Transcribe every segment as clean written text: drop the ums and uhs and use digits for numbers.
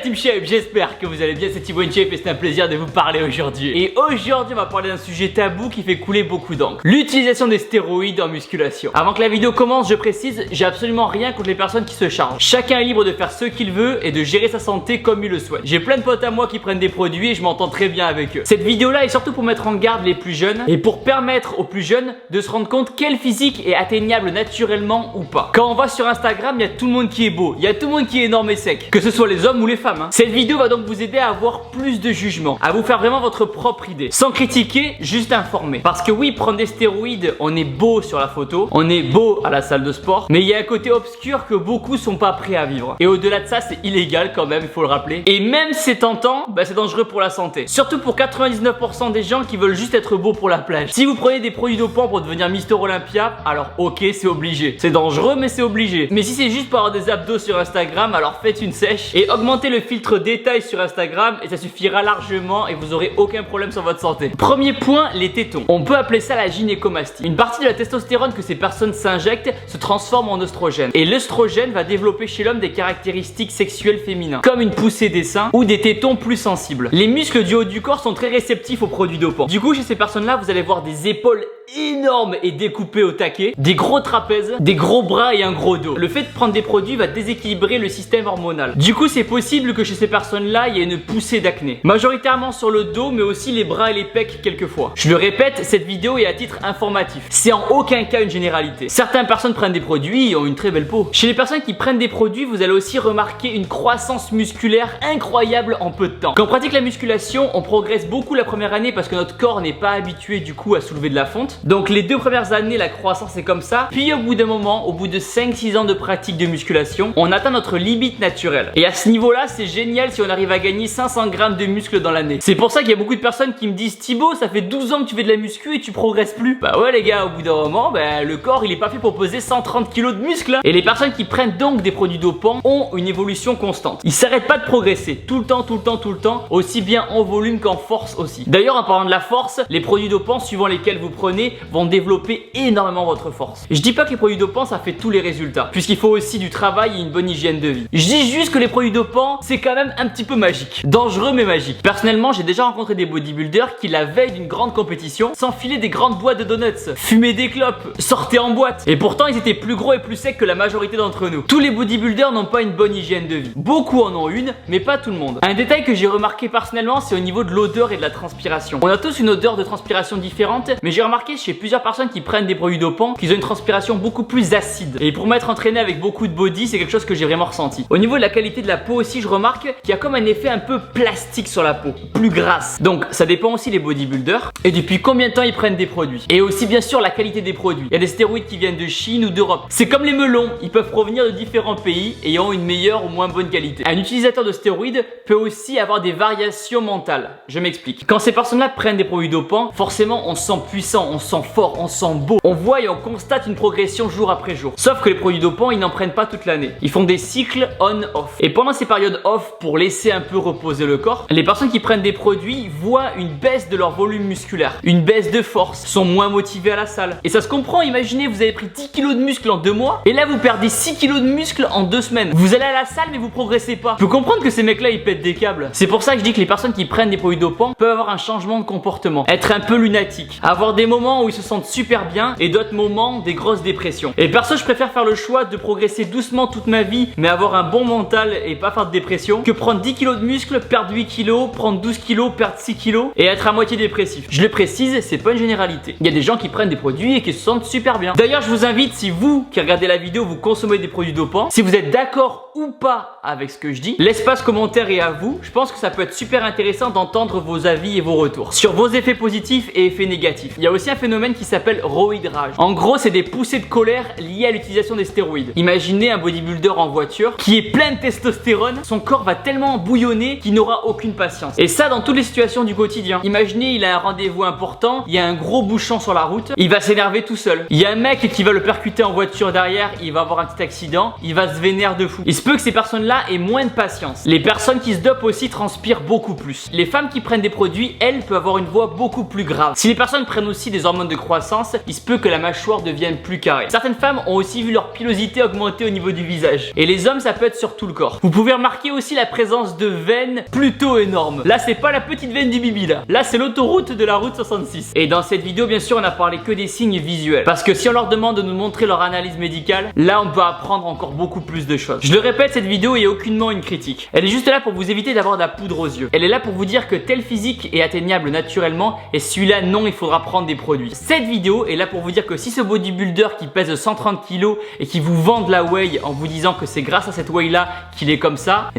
Team Shape, j'espère que vous allez bien, c'est Thibaut InShape et c'est un plaisir de vous parler aujourd'hui. Et aujourd'hui on va parler d'un sujet tabou qui fait couler beaucoup d'encre, l'utilisation des stéroïdes en musculation. Avant que la vidéo commence, je précise, j'ai absolument rien contre les personnes qui se chargent. Chacun est libre de faire ce qu'il veut et de gérer sa santé comme il le souhaite. J'ai plein de potes à moi qui prennent des produits et je m'entends très bien avec eux. Cette vidéo là est surtout pour mettre en garde les plus jeunes et pour permettre aux plus jeunes de se rendre compte quel physique est atteignable naturellement ou pas. Quand on va sur Instagram, il y a tout le monde qui est beau, il y a tout le monde qui est énorme et sec, que ce soit les hommes ou les femmes. Cette vidéo va donc vous aider à avoir plus de jugement, à vous faire vraiment votre propre idée, sans critiquer, juste informer. Parce que oui, prendre des stéroïdes, on est beau sur la photo, on est beau à la salle de sport, mais il y a un côté obscur que beaucoup sont pas prêts à vivre. Et au-delà de ça, c'est illégal quand même, il faut le rappeler. Et même si c'est tentant, c'est dangereux pour la santé. Surtout pour 99% des gens qui veulent juste être beaux pour la plage. Si vous prenez des produits dopants pour devenir Mister Olympia, alors ok, c'est obligé. C'est dangereux, mais c'est obligé. Mais si c'est juste pour avoir des abdos sur Instagram, alors faites une sèche et augmentez le filtre détail sur Instagram et ça suffira largement et vous aurez aucun problème sur votre santé. Premier point, les tétons. On peut appeler ça la gynécomastie. Une partie de la testostérone que ces personnes s'injectent se transforme en oestrogène. Et l'œstrogène va développer chez l'homme des caractéristiques sexuelles féminines, comme une poussée des seins ou des tétons plus sensibles. Les muscles du haut du corps sont très réceptifs aux produits dopants. Du coup, chez ces personnes-là, vous allez voir des épaules énormes et découpées au taquet, des gros trapèzes, des gros bras et un gros dos. Le fait de prendre des produits va déséquilibrer le système hormonal. Du coup, c'est possible que chez ces personnes-là, il y ait une poussée d'acné. Majoritairement sur le dos, mais aussi les bras et les pecs quelquefois. Je le répète, cette vidéo est à titre informatif. C'est en aucun cas une généralité. Certaines personnes prennent des produits et ont une très belle peau. Chez les personnes qui prennent des produits, vous allez aussi remarquer une croissance musculaire incroyable en peu de temps. Quand on pratique la musculation, on progresse beaucoup la première année parce que notre corps n'est pas habitué du coup à soulever de la fonte. Donc les 2 premières années, la croissance est comme ça. Puis au bout d'un moment, au bout de 5-6 ans de pratique de musculation, on atteint notre limite naturelle. Et à ce niveau-là, c'est génial si on arrive à gagner 500 grammes de muscle dans l'année. C'est pour ça qu'il y a beaucoup de personnes qui me disent: Thibaut, ça fait 12 ans que tu fais de la muscu et tu progresses plus. Bah ouais les gars, au bout d'un moment, le corps il est pas fait pour peser 130 kg de muscle. Et les personnes qui prennent donc des produits dopants ont une évolution constante. Ils s'arrêtent pas de progresser tout le temps, aussi bien en volume qu'en force aussi. D'ailleurs, en parlant de la force, les produits dopants suivant lesquels vous prenez vont développer énormément votre force. Je dis pas que les produits dopants ça fait tous les résultats, puisqu'il faut aussi du travail et une bonne hygiène de vie. Je dis juste que les produits dopants c'est quand même un petit peu magique, dangereux mais magique. Personnellement, j'ai déjà rencontré des bodybuilders qui la veille d'une grande compétition s'enfilaient des grandes boîtes de donuts, fumaient des clopes, sortaient en boîte, et pourtant ils étaient plus gros et plus secs que la majorité d'entre nous. Tous les bodybuilders n'ont pas une bonne hygiène de vie. Beaucoup en ont une, mais pas tout le monde. Un détail que j'ai remarqué personnellement, c'est au niveau de l'odeur et de la transpiration. On a tous une odeur de transpiration différente, mais j'ai remarqué chez plusieurs personnes qui prennent des produits dopants qu'ils ont une transpiration beaucoup plus acide. Et pour m'être entraîné avec beaucoup de body, c'est quelque chose que j'ai vraiment ressenti. Au niveau de la qualité de la peau aussi, je remarque qu'il y a comme un effet un peu plastique sur la peau, plus grasse. Donc ça dépend aussi des bodybuilders et depuis combien de temps ils prennent des produits. Et aussi bien sûr la qualité des produits. Il y a des stéroïdes qui viennent de Chine ou d'Europe. C'est comme les melons, ils peuvent provenir de différents pays ayant une meilleure ou moins bonne qualité. Un utilisateur de stéroïdes peut aussi avoir des variations mentales. Je m'explique. Quand ces personnes-là prennent des produits dopants, forcément on se sent puissant, on se sent fort, on se sent beau. On voit et on constate une progression jour après jour. Sauf que les produits dopants, ils n'en prennent pas toute l'année. Ils font des cycles on-off. Et pendant ces périodes off, pour laisser un peu reposer le corps, les personnes qui prennent des produits voient une baisse de leur volume musculaire, une baisse de force, sont moins motivées à la salle. Et ça se comprend, imaginez, vous avez pris 10 kg de muscle en 2 mois et là vous perdez 6 kg de muscle en 2 semaines. Vous allez à la salle mais vous progressez pas. Je peux comprendre que ces mecs-là ils pètent des câbles. C'est pour ça que je dis que les personnes qui prennent des produits dopants peuvent avoir un changement de comportement, être un peu lunatique, avoir des moments où ils se sentent super bien et d'autres moments des grosses dépressions. Et perso, je préfère faire le choix de progresser doucement toute ma vie mais avoir un bon mental et pas faire de dépression que prendre 10 kg de muscle, perdre 8 kg, prendre 12 kg, perdre 6 kg et être à moitié dépressif. Je le précise, c'est pas une généralité. Il y a des gens qui prennent des produits et qui se sentent super bien. D'ailleurs, je vous invite, si vous qui regardez la vidéo, vous consommez des produits dopants, si vous êtes d'accord ou pas avec ce que je dis, l'espace commentaire est à vous. Je pense que ça peut être super intéressant d'entendre vos avis et vos retours sur vos effets positifs et effets négatifs. Il y a aussi un phénomène qui s'appelle roïdrage. En gros, c'est des poussées de colère liées à l'utilisation des stéroïdes. Imaginez un bodybuilder en voiture qui est plein de testostérone, son corps va tellement bouillonner qu'il n'aura aucune patience. Et ça dans toutes les situations du quotidien. Imaginez, il a un rendez-vous important, il y a un gros bouchon sur la route, il va s'énerver tout seul. Il y a un mec qui va le percuter en voiture derrière, il va avoir un petit accident, il va se vénérer de fou. Il se peut que ces personnes-là aient moins de patience. Les personnes qui se dopent aussi transpirent beaucoup plus. Les femmes qui prennent des produits, elles, peuvent avoir une voix beaucoup plus grave. Si les personnes prennent aussi des hormones de croissance, il se peut que la mâchoire devienne plus carrée. Certaines femmes ont aussi vu leur pilosité augmenter au niveau du visage. Et les hommes, ça peut être sur tout le corps. Vous pouvez remarquer remarquez aussi la présence de veines plutôt énormes. Là c'est pas la petite veine du bibi là c'est l'autoroute de la route 66. Et dans cette vidéo bien sûr on a parlé que des signes visuels, parce que si on leur demande de nous montrer leur analyse médicale, là on peut apprendre encore beaucoup plus de choses. Je le répète, cette vidéo est aucunement une critique. Elle est juste là pour vous éviter d'avoir de la poudre aux yeux. Elle est là pour vous dire que tel physique est atteignable naturellement et celui-là non, il faudra prendre des produits. Cette vidéo est là pour vous dire que si ce bodybuilder qui pèse 130 kg et qui vous vend de la whey en vous disant que c'est grâce à cette whey là qu'il est comme ça,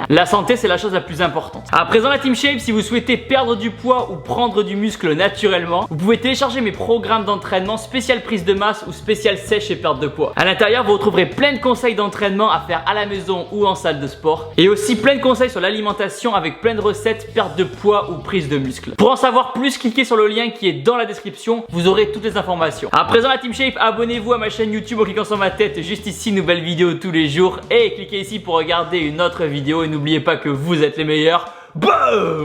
la santé c'est la chose la plus importante. À présent la Team Shape, si vous souhaitez perdre du poids ou prendre du muscle naturellement, vous pouvez télécharger mes programmes d'entraînement spécial prise de masse ou spécial sèche et perte de poids. À l'intérieur vous retrouverez plein de conseils d'entraînement à faire à la maison ou en salle de sport, et aussi plein de conseils sur l'alimentation avec plein de recettes perte de poids ou prise de muscle. Pour en savoir plus, cliquez sur le lien qui est dans la description, vous aurez toutes les informations. À présent la Team Shape, abonnez-vous à ma chaîne YouTube en cliquant sur ma tête juste ici, nouvelle vidéo tous les jours, et cliquez ici pour regarder une autre vidéo et n'oubliez pas que vous êtes les meilleurs. Boom!